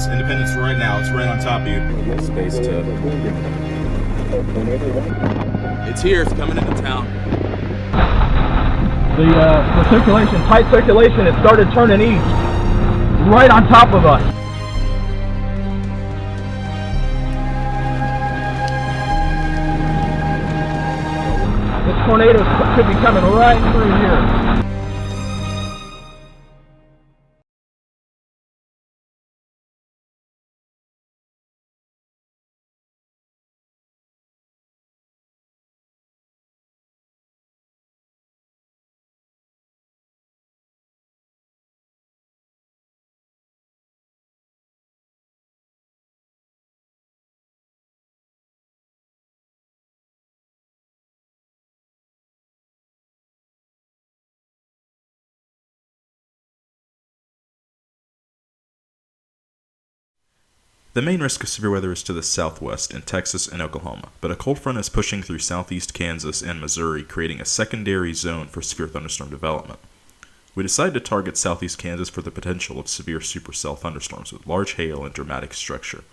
Independence right now. It's right on top of you. Space to... It's here. It's coming into town. The circulation, tight circulation, it started turning east, right on top of us. This tornado could be coming right through here. The main risk of severe weather is to the southwest in Texas and Oklahoma, but a cold front is pushing through southeast Kansas and Missouri, creating a secondary zone for severe thunderstorm development. We decided to target southeast Kansas for the potential of severe supercell thunderstorms with large hail and dramatic structure.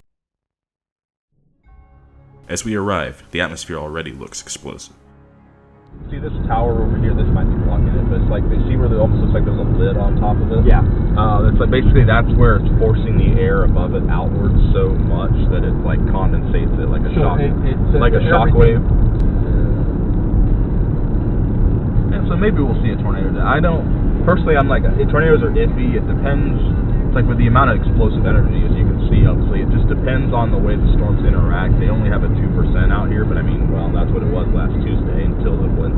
As we arrive, the atmosphere already looks explosive. See this tower over here? This might be blocking it, but it's like, they see where it almost looks like there's a lid on top of it? Yeah. It's like basically that's where it's forcing the air above it outwards so much that it like condensates it like a shock, like a shock wave. And so maybe we'll see a tornado. Personally, I'm like, tornadoes are iffy. It depends. It's like with the amount of explosive energy, as you can see, obviously, it just depends on the way the storms interact. They only have a 2% out here, but I mean, well, that's what it was last Tuesday until it wasn't.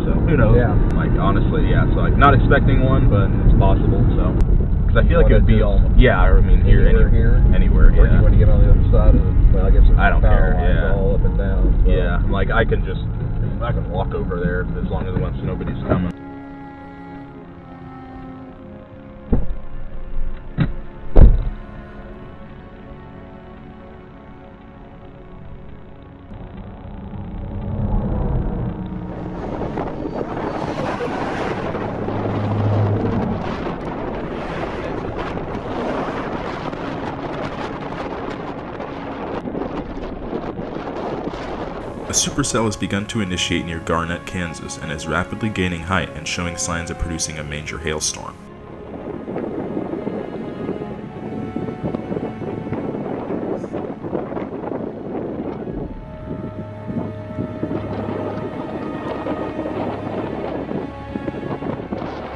So who knows? Yeah. Like honestly, yeah. So like not expecting one, but it's possible. So because I feel like it would be all. Yeah, I mean anywhere. Or do you want to get on the other side of it? Well, I guess I don't care. Yeah. All up and down. So. Yeah. Like I can walk over there as long as once nobody's coming. A supercell has begun to initiate near Garnett, Kansas, and is rapidly gaining height and showing signs of producing a major hailstorm.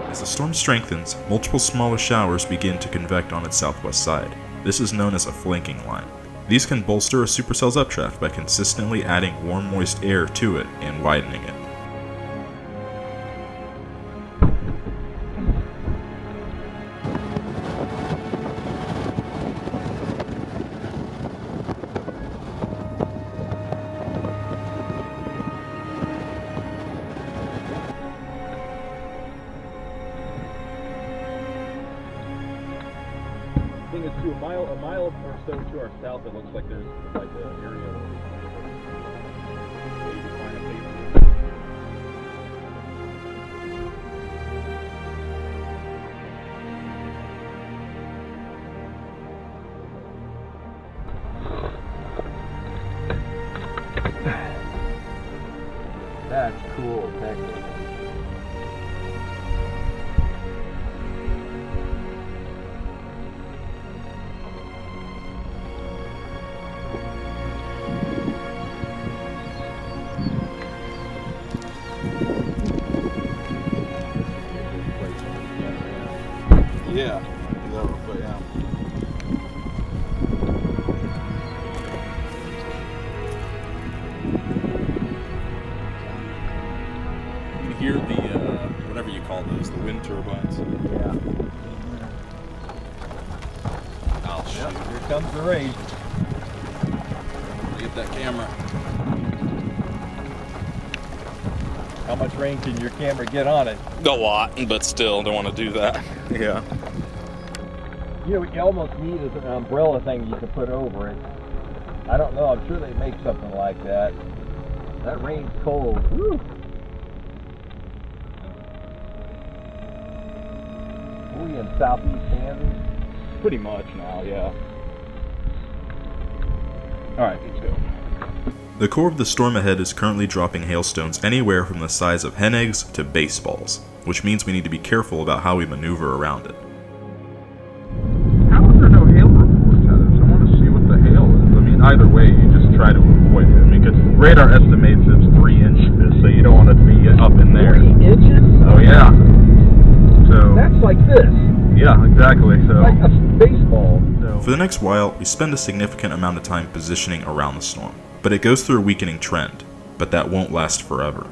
As the storm strengthens, multiple smaller showers begin to convect on its southwest side. This is known as a flanking line. These can bolster a supercell's updraft by consistently adding warm, moist air to it and widening it. Thing is, to a mile or so to our south, it looks like there's like an area where you can find a paper. That's cool, Texas. Yeah. Do that real quick, yeah. You can hear the, whatever you call those, the wind turbines. Yeah. Oh, shoot. Yep, here comes the rain. Get that camera. How much rain can your camera get on it? A lot, but still, don't want to do that. Yeah. You know, what you almost need is an umbrella thing you can put over it. I don't know, I'm sure they make something like that. That rain's cold. Woo! We in southeast Kansas. Pretty much now, yeah. Alright, let's go. The core of the storm ahead is currently dropping hailstones anywhere from the size of hen eggs to baseballs, which means we need to be careful about how we maneuver around it. How is there no hail reports, Heather? I want to see what the hail is. I mean, either way, you just try to avoid it. I mean, because radar estimates it's 3 inches, so you don't want to be up in there. 3 inches? Oh, yeah. So. That's like this. Yeah, exactly. So. Like a baseball. So. For the next while, we spend a significant amount of time positioning around the storm, but it goes through a weakening trend, but that won't last forever.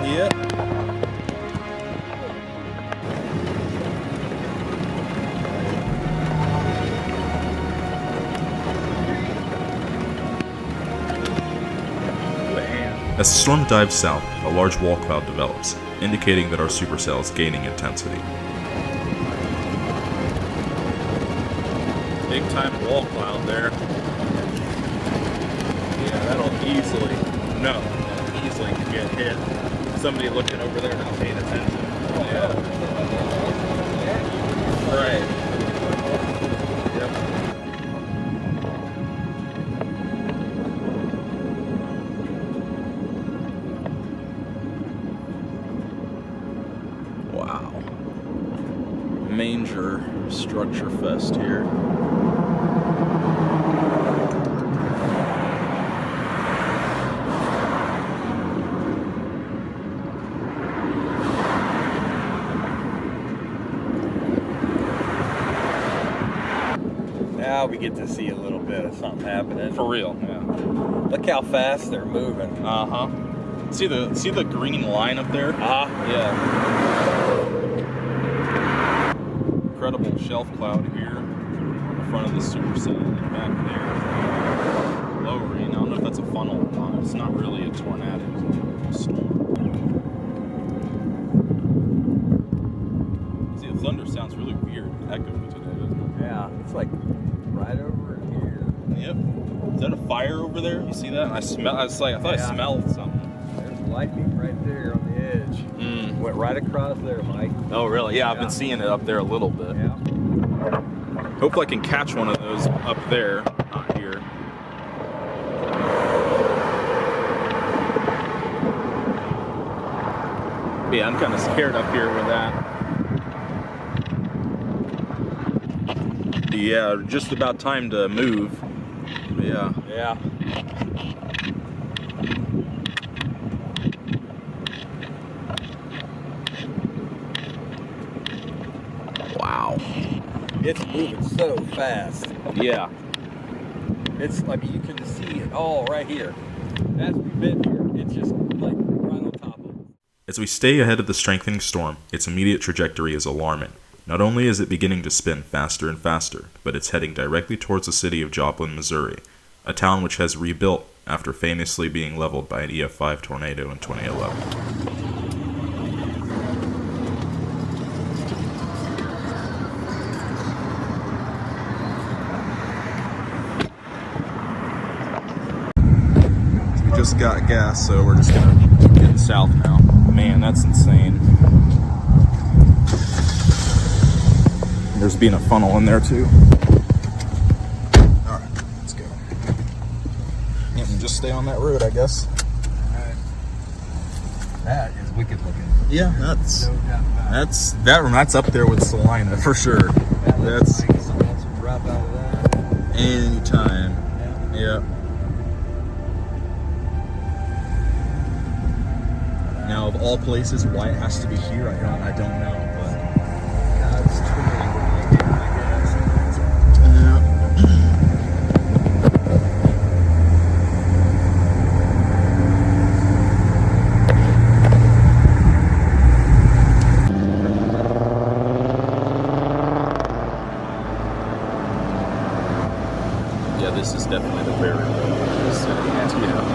Yeah. As the storm dives south, a large wall cloud develops, indicating that our supercell is gaining intensity. Big time wall cloud there. Yeah, that'll easily get hit. Somebody looking over there not paying attention. Oh yeah. Right. Yep. Wow. Manger structure fest here. Now we get to see a little bit of something happening. For real, yeah. Look how fast they're moving. Uh-huh. See the green line up there? Yeah. Incredible shelf cloud here in front of the supercell and back there. Lowering. I don't know if that's a funnel or not. It's not really a tornado. It's a storm. See, the thunder sounds really weird, echoey today, doesn't it? Yeah, it's like right over here. Yep. Is that a fire over there? You see that? I thought I smelled something. There's lightning right there on the edge. Went right across there, Mike. Oh, really? Yeah, I've been seeing it up there a little bit. Yeah. Hopefully I can catch one of those up there, not here. But yeah, I'm kind of scared up here with that. Yeah, just about time to move. But yeah. Yeah. Wow. It's moving so fast. Yeah. It's, I mean, you can just see it all right here. As we've been here, it's just like right on top of it. As we stay ahead of the strengthening storm, its immediate trajectory is alarming. Not only is it beginning to spin faster and faster, but it's heading directly towards the city of Joplin, Missouri, a town which has rebuilt after famously being leveled by an EF5 tornado in 2011. We just got gas, so we're just gonna get south now. Man, that's insane. There's being a funnel in there too. Alright, let's go. Yeah, and just stay on that road, I guess. Alright. That is wicked looking. Yeah, that's No doubt about it. that's up there with Salina for sure. That looks That's like someone else would drop out of that. anytime. Yeah. Yeah. Now Now, of all places, why it has to be here, I don't know. But God's tooling, I guess. Yeah, this is definitely the very city. Yeah.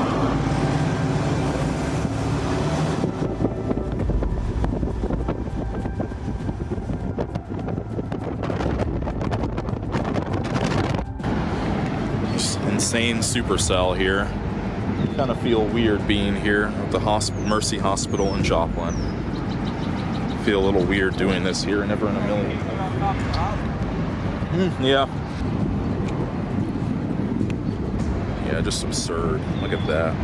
Insane supercell here. Kind of feel weird being here at the Mercy Hospital in Joplin. Feel a little weird doing this here, never in a million. Yeah. Yeah, just absurd. Look at that.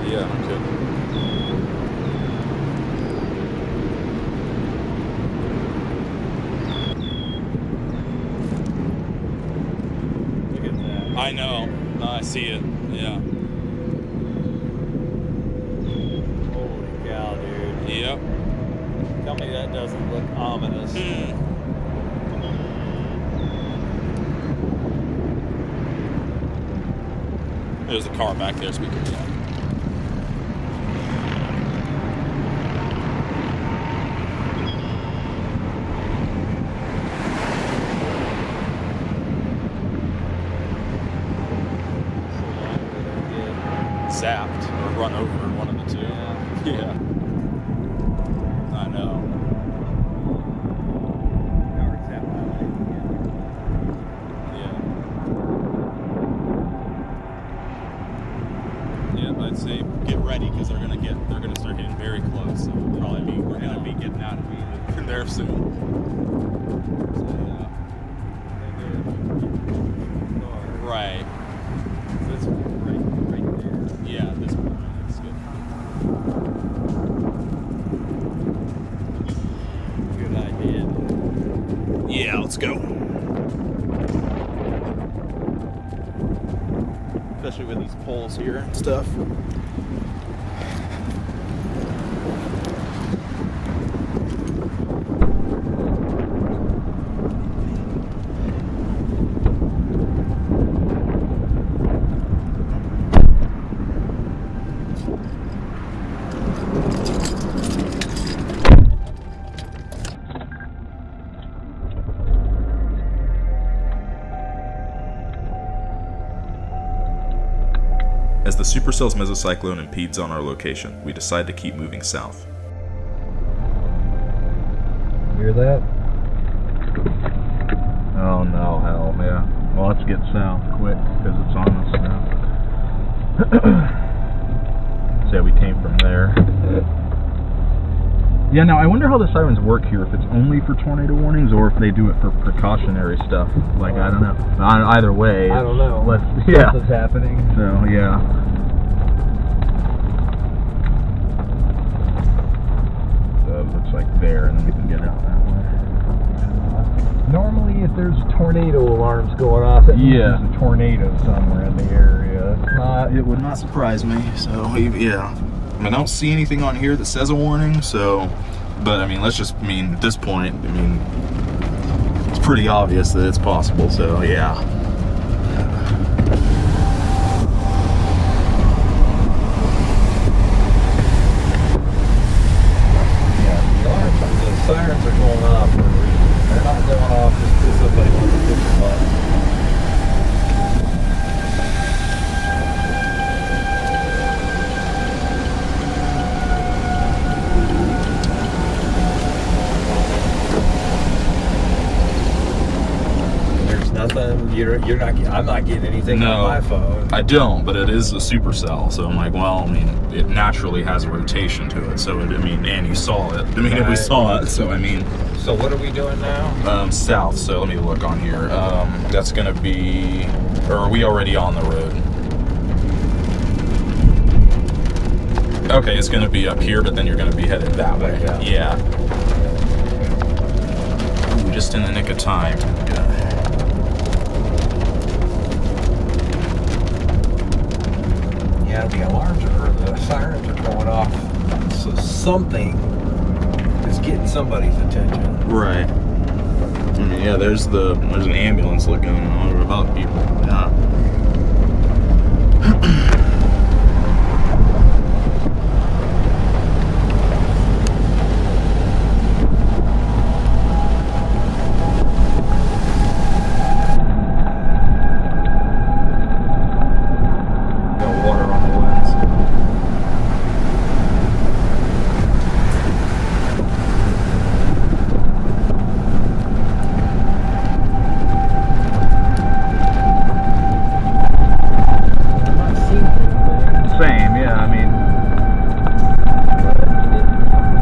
Yeah, I'm good. Look at that. I know. No, I see it. Yeah. Holy cow, dude. Yep. Tell me that doesn't look ominous. There's a car back there, speaking of that. Zapped or run over, one of the two. Yeah. I know. Yeah. Yeah, I'd say get ready because they're gonna start getting very close. So we're gonna be getting out of there soon. So, yeah. Right. This right there. Yeah, this one. That's good. Good idea. Yeah, let's go. Especially with these poles here and stuff. As the supercell's mesocyclone impedes on our location, we decide to keep moving south. Hear that? Oh no, hell, yeah. Well, let's get south quick, because it's on us now. So we came from there. Yeah, now I wonder how the sirens work here, if it's only for tornado warnings, or if they do it for precautionary stuff. Like, I don't know. Either way. I don't know. Yeah. Something's happening. So, yeah. So it looks like there, and then we can get out that way. Normally, if there's tornado alarms going off, it means there's a tornado somewhere in the area. It would not surprise me. So, yeah. I mean, I don't see anything on here that says a warning, so, but I mean, at this point, I mean, it's pretty obvious that it's possible, so yeah. Yeah, the sirens are going off for a reason. They're not going off just because somebody wants to push a button. nothing. You're not. I'm not getting anything No. on my phone. I don't, but it is a supercell, so I'm like, well, I mean, it naturally has a rotation to it, so and you saw it. I mean, we Right. saw it, so I mean, So what are we doing now? south, so let me look on here. That's gonna be, or are we already on the road? Okay, it's gonna be up here, but then you're gonna be headed that way. Yeah. Ooh, just in the nick of time. Yeah, the alarms or the sirens are going off. So something is getting somebody's attention. Right. I mean, yeah, there's an ambulance looking on about people. Yeah. Got water on the lens. I'm not seeing anything. Same, yeah. I mean,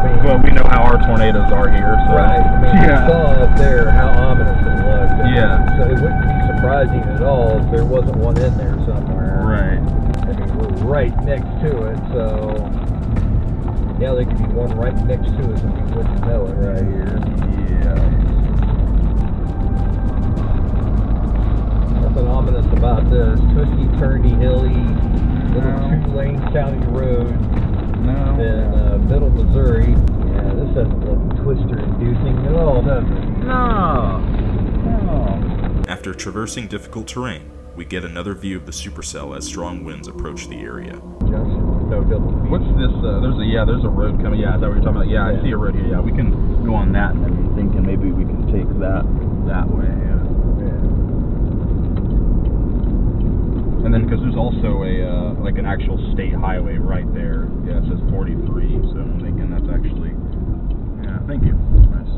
But, well, we know how our tornadoes are here, so right. I mean, yeah. we saw up there how ominous it looked. Yeah. So it wouldn't be surprising at all if there wasn't one in there somewhere. Right. I mean, we're right next to it, so yeah, there could be one right next to us and we wouldn't know it right here. Yeah. Nothing ominous about this. Twisty, turny, hilly, little No. two-lane county road No. in Middle Missouri. Yeah, this doesn't look twister-inducing at all, does it? No. No. After traversing difficult terrain, we get another view of the supercell as strong winds approach the area. Just no double B. What's this? There's a road coming. Yeah, is that what you're talking about? Yeah, I see a road here. Yeah, we can go on that, and then you're thinking maybe we can take that way. Yeah. And then because there's also a like an actual state highway right there. Yeah, it says 43. So I'm thinking that's actually. Yeah, thank you. Nice.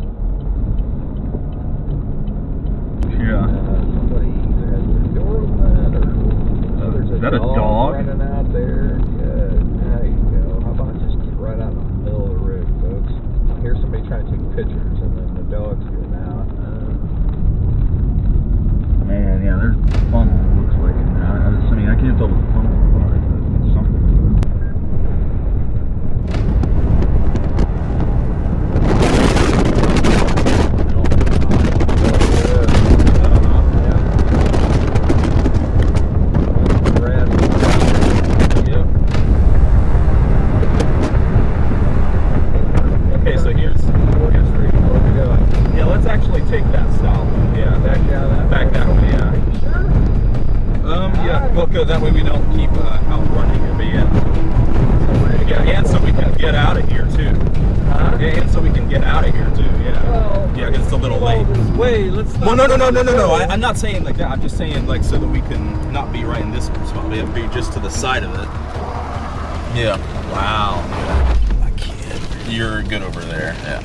Yeah. Somebody either has their door open or there's Is that a dog? running out there. Good. There you go. How about just get right out in the middle of the road, folks? Here's somebody trying to take pictures and then the dog's getting out. Man, yeah, there's a funnel. It looks like it now. I mean, I can't tell what the funnel looks like, but it's something. Okay, so here's yeah. Let's actually take that south. Yeah, back that way. Yeah. Yeah. Well, good. That way we don't keep outrunning it. But yeah, and so we can get out of here too. Yeah, and so we can get out of here too. Yeah. Yeah, 'cause it's a little late. Wait, let's Well, no. I'm not saying like that. I'm just saying like so that we can not be right in this spot. We have to be just to the side of it. Yeah. Wow. I can't. You're good over there. Yeah.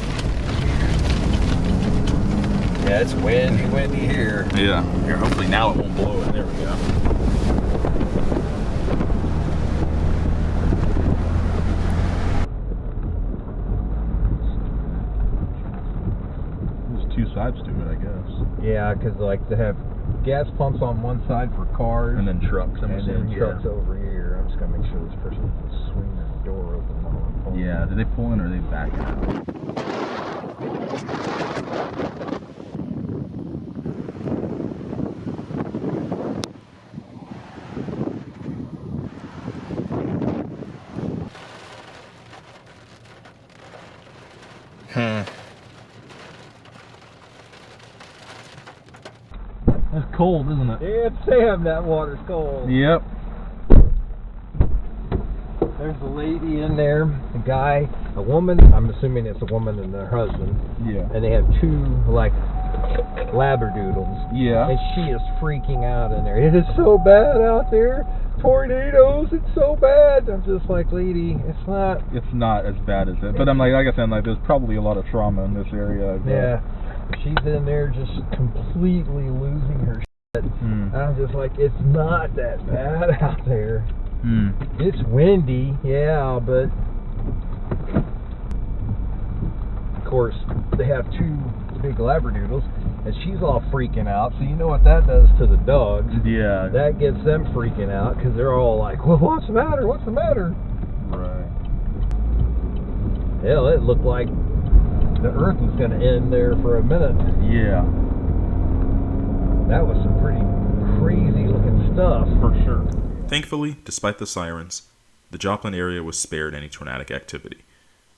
Yeah, it's windy here. Yeah. Here, hopefully now it won't blow it. There we go. There's two sides to it, I guess. Yeah, because like they have gas pumps on one side for cars And then trucks. I'm and then assuming, trucks over here. I'm just gonna make sure this person is swinging the door open while I'm pulling. Yeah, did they pull in or are they backing out? That's cold, isn't it? Yeah, Sam, that water's cold. Yep. There's a lady in there, a guy, a woman. I'm assuming it's a woman and their husband. Yeah. And they have two, like, labradoodles. Yeah. And she is freaking out in there. It is so bad out there. Tornadoes, it's so bad. I'm just like, lady, it's not. It's not as bad as it. But I'm like I said, like there's probably a lot of trauma in this area. Yeah. She's in there just completely losing her I'm just like, it's not that bad out there. It's windy, yeah, but of course they have two big labradoodles, and she's all freaking out. So you know what that does to the dogs? Yeah. That gets them freaking out because they're all like, "Well, what's the matter? What's the matter?" Right. Hell, it looked like the earth was going to end there for a minute. Yeah. That was some pretty crazy looking stuff. For sure. Thankfully, despite the sirens, the Joplin area was spared any tornadic activity,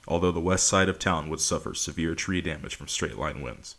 although the west side of town would suffer severe tree damage from straight-line winds.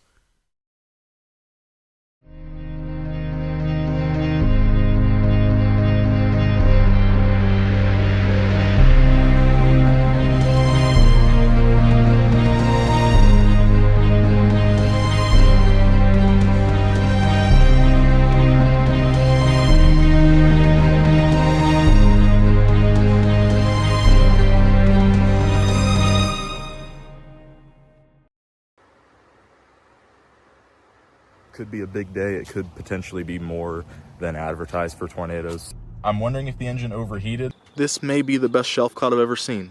Could be a big day. It could potentially be more than advertised for tornadoes. I'm wondering if the engine overheated. This may be the best shelf cloud I've ever seen.